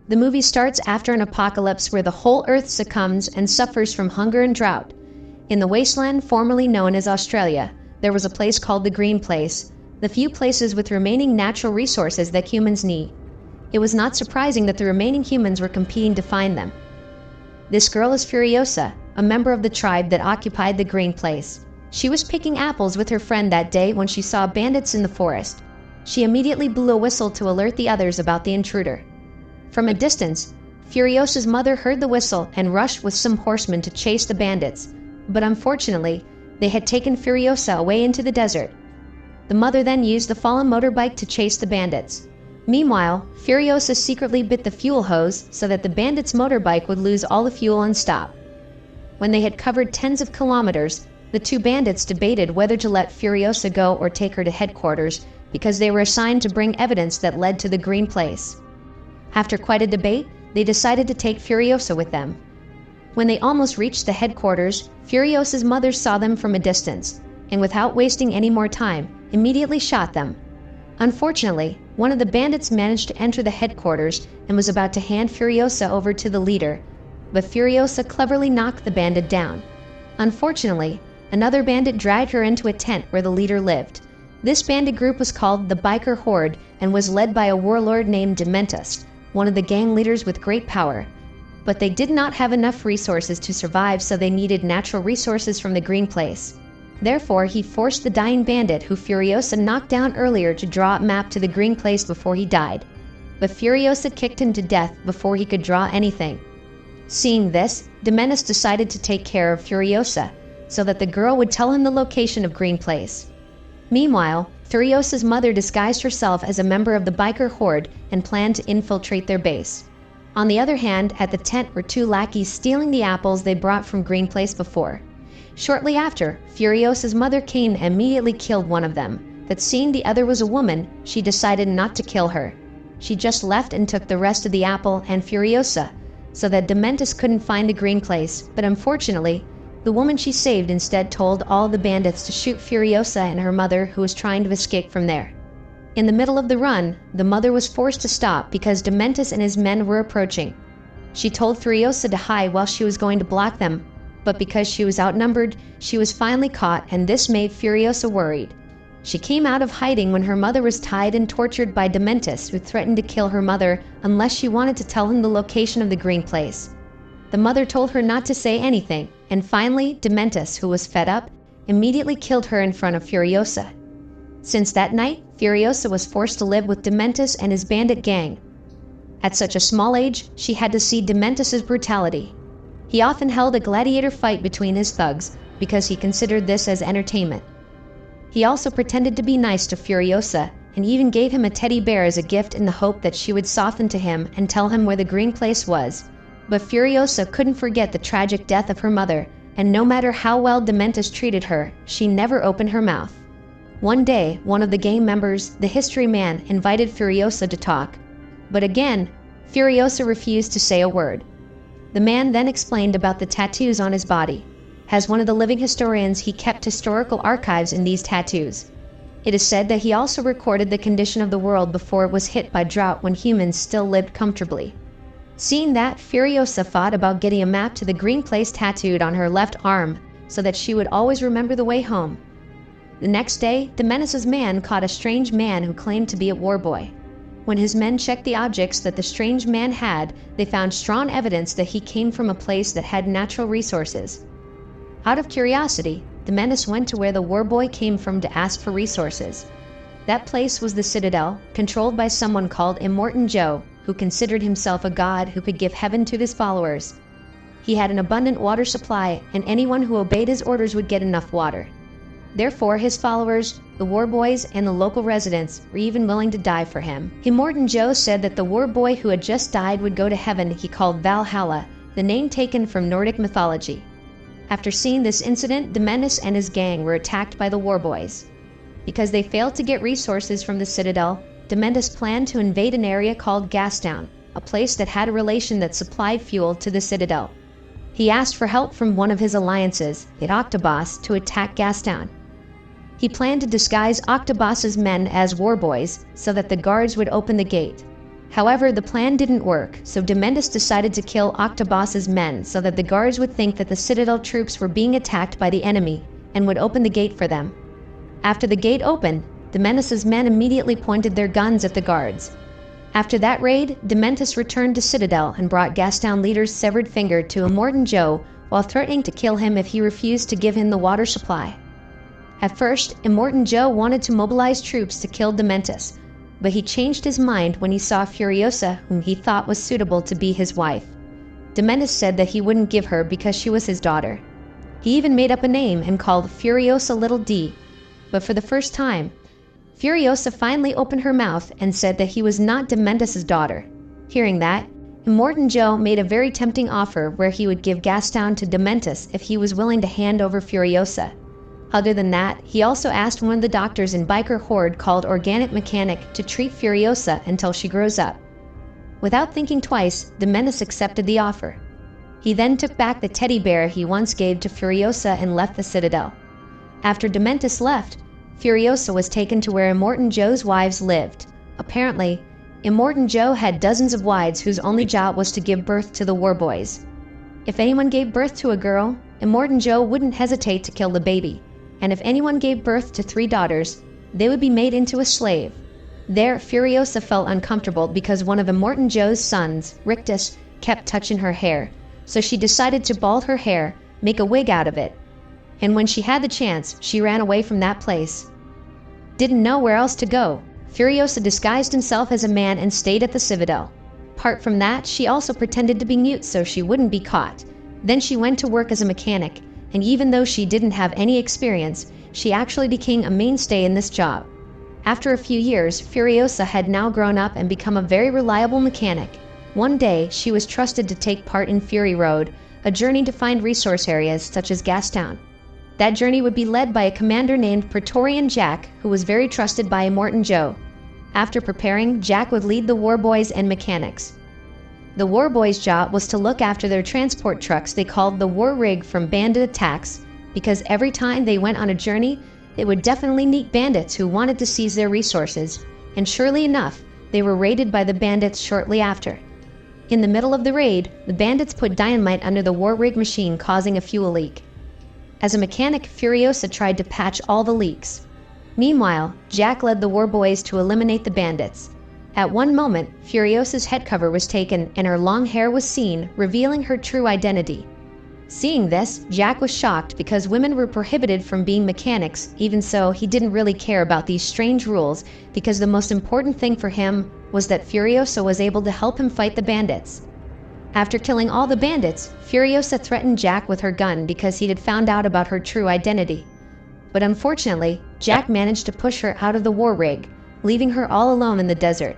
The movie starts after an apocalypse where the whole Earth succumbs and suffers from hunger and drought. In the wasteland formerly known as Australia, there was a place called the Green Place, the few places with remaining natural resources that humans need. It was not surprising that the remaining humans were competing to find them. This girl is Furiosa, a member of the tribe that occupied the Green Place. She was picking apples with her friend that day when she saw bandits in the forest. She immediately blew a whistle to alert the others about the intruder. From a distance, Furiosa's mother heard the whistle and rushed with some horsemen to chase the bandits, but unfortunately, they had taken Furiosa away into the desert. The mother then used the fallen motorbike to chase the bandits. Meanwhile, Furiosa secretly bit the fuel hose so that the bandits' motorbike would lose all the fuel and stop. When they had covered tens of kilometers, the two bandits debated whether to let Furiosa go or take her to headquarters because they were assigned to bring evidence that led to the Green Place. After quite a debate, they decided to take Furiosa with them. When they almost reached the headquarters, Furiosa's mother saw them from a distance, and without wasting any more time, immediately shot them. Unfortunately, one of the bandits managed to enter the headquarters and was about to hand Furiosa over to the leader, but Furiosa cleverly knocked the bandit down. Unfortunately, another bandit dragged her into a tent where the leader lived. This bandit group was called the Biker Horde and was led by a warlord named Dementus, one of the gang leaders with great power. But they did not have enough resources to survive, so they needed natural resources from the Green Place. Therefore, he forced the dying bandit who Furiosa knocked down earlier to draw a map to the Green Place before he died. But Furiosa kicked him to death before he could draw anything. Seeing this, Dementus decided to take care of Furiosa, so that the girl would tell him the location of Green Place. Meanwhile, Furiosa's mother disguised herself as a member of the Biker Horde and planned to infiltrate their base. On the other hand, at the tent were two lackeys stealing the apples they brought from Green Place before. Shortly after, Furiosa's mother came and immediately killed one of them, but seeing the other was a woman, she decided not to kill her. She just left and took the rest of the apple and Furiosa, so that Dementus couldn't find the Green Place, but unfortunately, the woman she saved instead told all the bandits to shoot Furiosa and her mother, who was trying to escape from there. In the middle of the run, the mother was forced to stop because Dementus and his men were approaching. She told Furiosa to hide while she was going to block them, but because she was outnumbered, she was finally caught, and this made Furiosa worried. She came out of hiding when her mother was tied and tortured by Dementus, who threatened to kill her mother unless she wanted to tell him the location of the Green Place. The mother told her not to say anything, and finally, Dementus, who was fed up, immediately killed her in front of Furiosa. Since that night, Furiosa was forced to live with Dementus and his bandit gang. At such a small age, she had to see Dementus's brutality. He often held a gladiator fight between his thugs because he considered this as entertainment. He also pretended to be nice to Furiosa and even gave him a teddy bear as a gift in the hope that she would soften to him and tell him where the Green Place was. But Furiosa couldn't forget the tragic death of her mother, and no matter how well Dementus treated her, she never opened her mouth. One day, one of the gang members, the History Man, invited Furiosa to talk. But again, Furiosa refused to say a word. The man then explained about the tattoos on his body. As one of the living historians, he kept historical archives in these tattoos. It is said that he also recorded the condition of the world before it was hit by drought when humans still lived comfortably. Seeing that, Furiosa thought about getting a map to the Green Place tattooed on her left arm so that she would always remember the way home. The next day, Dementus's man caught a strange man who claimed to be a war boy. When his men checked the objects that the strange man had, they found strong evidence that he came from a place that had natural resources. Out of curiosity, Dementus went to where the war boy came from to ask for resources. That place was the Citadel, controlled by someone called Immortan Joe, who considered himself a god who could give heaven to his followers. He had an abundant water supply, and anyone who obeyed his orders would get enough water. Therefore, his followers, the war boys, and the local residents were even willing to die for him. Immortan Joe said that the war boy who had just died would go to heaven he called Valhalla, the name taken from Nordic mythology. After seeing this incident, Dementus and his gang were attacked by the war boys. Because they failed to get resources from the Citadel, Dementus planned to invade an area called Gastown, a place that had a relation that supplied fuel to the Citadel. He asked for help from one of his alliances, the Octobos, to attack Gastown. He planned to disguise Octobos's men as war boys so that the guards would open the gate. However, the plan didn't work, so Dementus decided to kill Octobos's men so that the guards would think that the Citadel troops were being attacked by the enemy and would open the gate for them. After the gate opened, Dementus's men immediately pointed their guns at the guards. After that raid, Dementus returned to Citadel and brought Gastown leader's severed finger to Immortan Joe while threatening to kill him if he refused to give him the water supply. At first, Immortan Joe wanted to mobilize troops to kill Dementus, but he changed his mind when he saw Furiosa, whom he thought was suitable to be his wife. Dementus said that he wouldn't give her because she was his daughter. He even made up a name and called Furiosa Little D. But for the first time, Furiosa finally opened her mouth and said that he was not Dementus's daughter. Hearing that, Immortan Joe made a very tempting offer where he would give Gastown to Dementus if he was willing to hand over Furiosa. Other than that, he also asked one of the doctors in biker horde called Organic Mechanic to treat Furiosa until she grows up. Without thinking twice, Dementus accepted the offer. He then took back the teddy bear he once gave to Furiosa and left the Citadel. After Dementus left, Furiosa was taken to where Immortan Joe's wives lived. Apparently, Immortan Joe had dozens of wives whose only job was to give birth to the war boys. If anyone gave birth to a girl, Immortan Joe wouldn't hesitate to kill the baby, and if anyone gave birth to 3 daughters, they would be made into a slave. There, Furiosa felt uncomfortable because one of Immortan Joe's sons, Rictus, kept touching her hair, so she decided to bald her hair, make a wig out of it. And when she had the chance, she ran away from that place. Didn't know where else to go, Furiosa disguised himself as a man and stayed at the Citadel. Apart from that, she also pretended to be mute so she wouldn't be caught. Then she went to work as a mechanic, and even though she didn't have any experience, she actually became a mainstay in this job. After a few years, Furiosa had now grown up and become a very reliable mechanic. One day, she was trusted to take part in Fury Road, a journey to find resource areas such as Gastown. That journey would be led by a commander named Praetorian Jack, who was very trusted by Immortan Joe. After preparing, Jack would lead the war boys and mechanics. The war boys' job was to look after their transport trucks they called the War Rig from bandit attacks, because every time they went on a journey, they would definitely meet bandits who wanted to seize their resources, and surely enough, they were raided by the bandits shortly after. In the middle of the raid, the bandits put dynamite under the War Rig machine, causing a fuel leak. As a mechanic, Furiosa tried to patch all the leaks. Meanwhile, Jack led the war boys to eliminate the bandits. At one moment, Furiosa's head cover was taken and her long hair was seen, revealing her true identity. Seeing this, Jack was shocked because women were prohibited from being mechanics. Even so, he didn't really care about these strange rules because the most important thing for him was that Furiosa was able to help him fight the bandits. After killing all the bandits, Furiosa threatened Jack with her gun because he had found out about her true identity. But unfortunately, Jack managed to push her out of the war rig, leaving her all alone in the desert.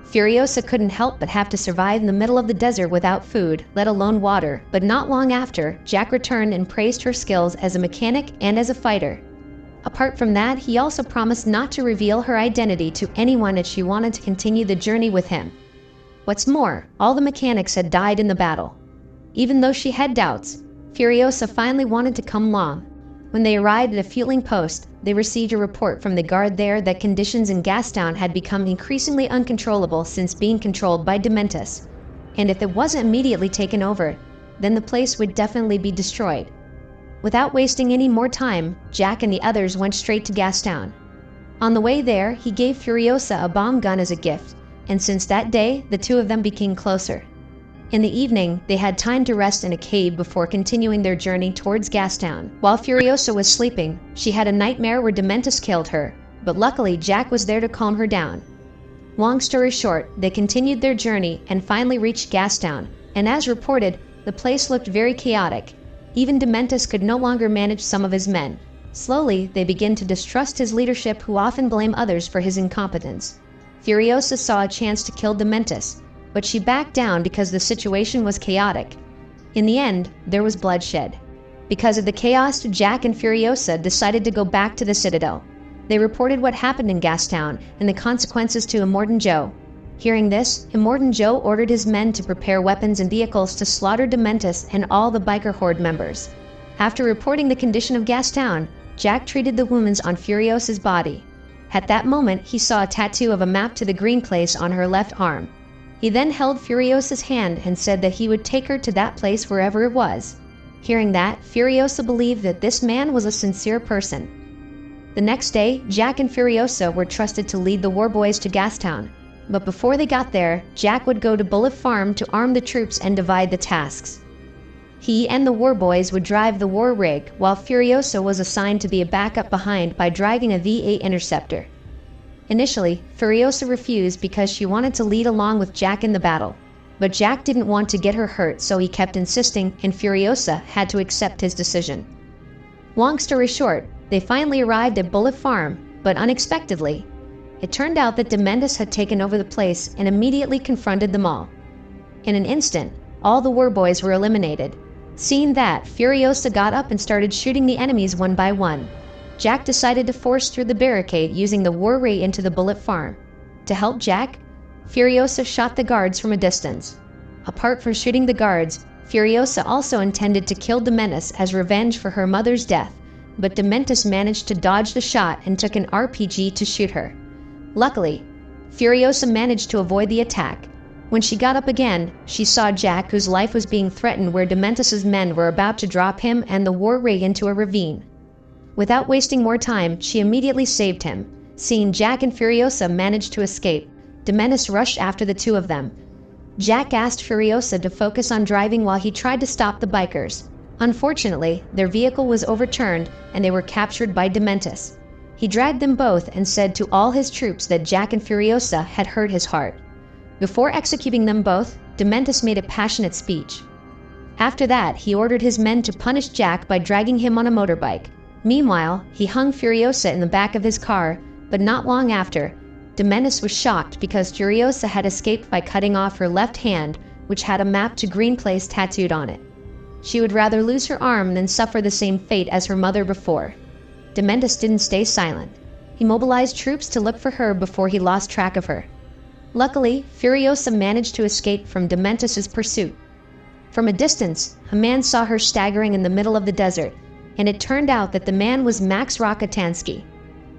Furiosa couldn't help but have to survive in the middle of the desert without food, let alone water, but not long after, Jack returned and praised her skills as a mechanic and as a fighter. Apart from that, he also promised not to reveal her identity to anyone if she wanted to continue the journey with him. What's more, all the mechanics had died in the battle. Even though she had doubts, Furiosa finally wanted to come along. When they arrived at a fueling post, they received a report from the guard there that conditions in Gastown had become increasingly uncontrollable since being controlled by Dementus, and if it wasn't immediately taken over, then the place would definitely be destroyed. Without wasting any more time, Jack and the others went straight to Gastown. On the way there, he gave Furiosa a bomb gun as a gift, and since that day, the two of them became closer. In the evening, they had time to rest in a cave before continuing their journey towards Gastown. While Furiosa was sleeping, she had a nightmare where Dementus killed her, but luckily Jack was there to calm her down. Long story short, they continued their journey and finally reached Gastown, and as reported, the place looked very chaotic. Even Dementus could no longer manage some of his men. Slowly, they began to distrust his leadership, who often blamed others for his incompetence. Furiosa saw a chance to kill Dementus, but she backed down because the situation was chaotic. In the end, there was bloodshed. Because of the chaos, Jack and Furiosa decided to go back to the Citadel. They reported what happened in Gastown and the consequences to Immortan Joe. Hearing this, Immortan Joe ordered his men to prepare weapons and vehicles to slaughter Dementus and all the biker horde members. After reporting the condition of Gastown, Jack treated the wounds on Furiosa's body. At that moment, he saw a tattoo of a map to the Green Place on her left arm. He then held Furiosa's hand and said that he would take her to that place wherever it was. Hearing that, Furiosa believed that this man was a sincere person. The next day, Jack and Furiosa were trusted to lead the war boys to Gastown. But before they got there, Jack would go to Bullet Farm to arm the troops and divide the tasks. He and the war boys would drive the war rig, while Furiosa was assigned to be a backup behind by driving a V8 Interceptor. Initially, Furiosa refused because she wanted to lead along with Jack in the battle. But Jack didn't want to get her hurt, so he kept insisting, and Furiosa had to accept his decision. Long story short, they finally arrived at Bullet Farm, but unexpectedly, it turned out that Dementus had taken over the place and immediately confronted them all. In an instant, all the war boys were eliminated. Seeing that, Furiosa got up and started shooting the enemies one by one. Jack decided to force through the barricade using the war ray into the Bullet Farm. To help Jack, Furiosa shot the guards from a distance. Apart from shooting the guards, Furiosa also intended to kill Dementus as revenge for her mother's death, but Dementus managed to dodge the shot and took an RPG to shoot her. Luckily, Furiosa managed to avoid the attack. When she got up again, she saw Jack, whose life was being threatened, where Dementus's men were about to drop him and the war ray into a ravine. Without wasting more time, she immediately saved him. Seeing Jack and Furiosa manage to escape, Dementus rushed after the two of them. Jack asked Furiosa to focus on driving while he tried to stop the bikers. Unfortunately, their vehicle was overturned and they were captured by Dementus. He dragged them both and said to all his troops that Jack and Furiosa had hurt his heart. Before executing them both, Dementus made a passionate speech. After that, he ordered his men to punish Jack by dragging him on a motorbike. Meanwhile, he hung Furiosa in the back of his car, but not long after, Dementus was shocked because Furiosa had escaped by cutting off her left hand, which had a map to Green Place tattooed on it. She would rather lose her arm than suffer the same fate as her mother before. Dementus didn't stay silent. He mobilized troops to look for her before he lost track of her. Luckily, Furiosa managed to escape from Dementus's pursuit. From a distance, a man saw her staggering in the middle of the desert, and it turned out that the man was Max Rokotansky.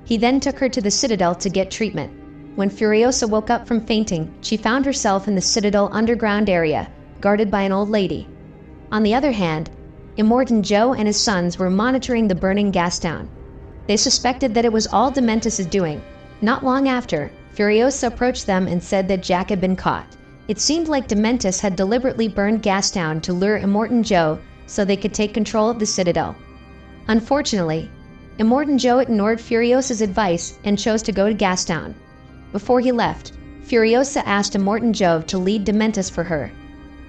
He then took her to the Citadel to get treatment. When Furiosa woke up from fainting, she found herself in the Citadel underground area, guarded by an old lady. On the other hand, Immortan Joe and his sons were monitoring the burning Gastown. They suspected that it was all Dementus' doing. Not long after, Furiosa approached them and said that Jack had been caught. It seemed like Dementus had deliberately burned Gastown to lure Immortan Joe so they could take control of the Citadel. Unfortunately, Immortan Joe ignored Furiosa's advice and chose to go to Gastown. Before he left, Furiosa asked Immortan Joe to lead Dementus for her.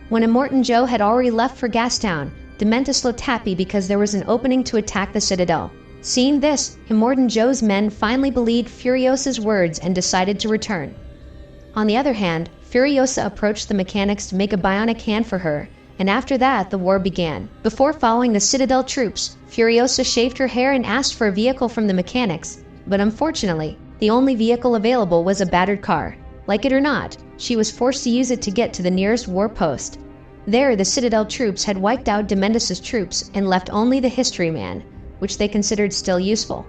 When Immortan Joe had already left for Gastown, Dementus looked happy because there was an opening to attack the Citadel. Seeing this, Immortan Joe's men finally believed Furiosa's words and decided to return. On the other hand, Furiosa approached the mechanics to make a bionic hand for her, and after that, the war began. Before following the Citadel troops, Furiosa shaved her hair and asked for a vehicle from the mechanics, but unfortunately, the only vehicle available was a battered car. Like it or not, she was forced to use it to get to the nearest war post. There, the Citadel troops had wiped out Dementus' troops and left only the History Man, which they considered still useful.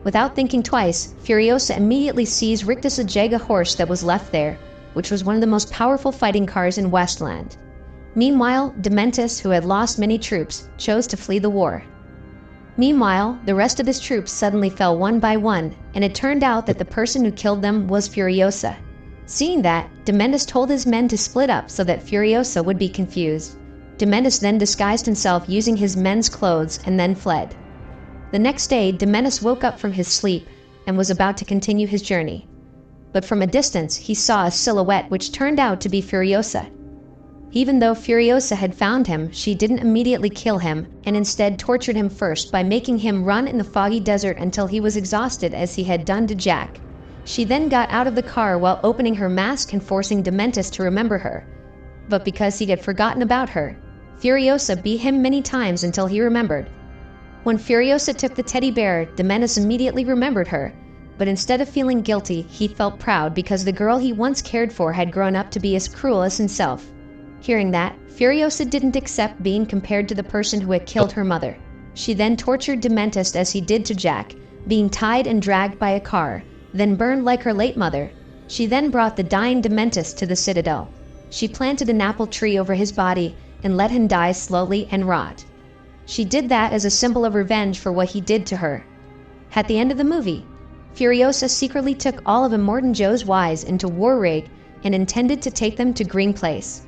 Without thinking twice, Furiosa immediately seized Rictus Ajega horse that was left there, which was one of the most powerful fighting cars in Westland. Meanwhile, Dementus, who had lost many troops, chose to flee the war. Meanwhile, the rest of his troops suddenly fell one by one, and it turned out that the person who killed them was Furiosa. Seeing that, Dementus told his men to split up so that Furiosa would be confused. Dementus then disguised himself using his men's clothes and then fled. The next day, Dementus woke up from his sleep and was about to continue his journey. But from a distance, he saw a silhouette which turned out to be Furiosa. Even though Furiosa had found him, she didn't immediately kill him and instead tortured him first by making him run in the foggy desert until he was exhausted as he had done to Jack. She then got out of the car while opening her mask and forcing Dementus to remember her. But because he had forgotten about her, Furiosa beat him many times until he remembered. When Furiosa took the teddy bear, Dementus immediately remembered her, but instead of feeling guilty, he felt proud because the girl he once cared for had grown up to be as cruel as himself. Hearing that, Furiosa didn't accept being compared to the person who had killed her mother. She then tortured Dementus as he did to Jack, being tied and dragged by a car, then burned like her late mother. She then brought the dying Dementus to the Citadel. She planted an apple tree over his body and let him die slowly and rot. She did that as a symbol of revenge for what he did to her. At the end of the movie, Furiosa secretly took all of Immortan Joe's wives into War Rig and intended to take them to Green Place.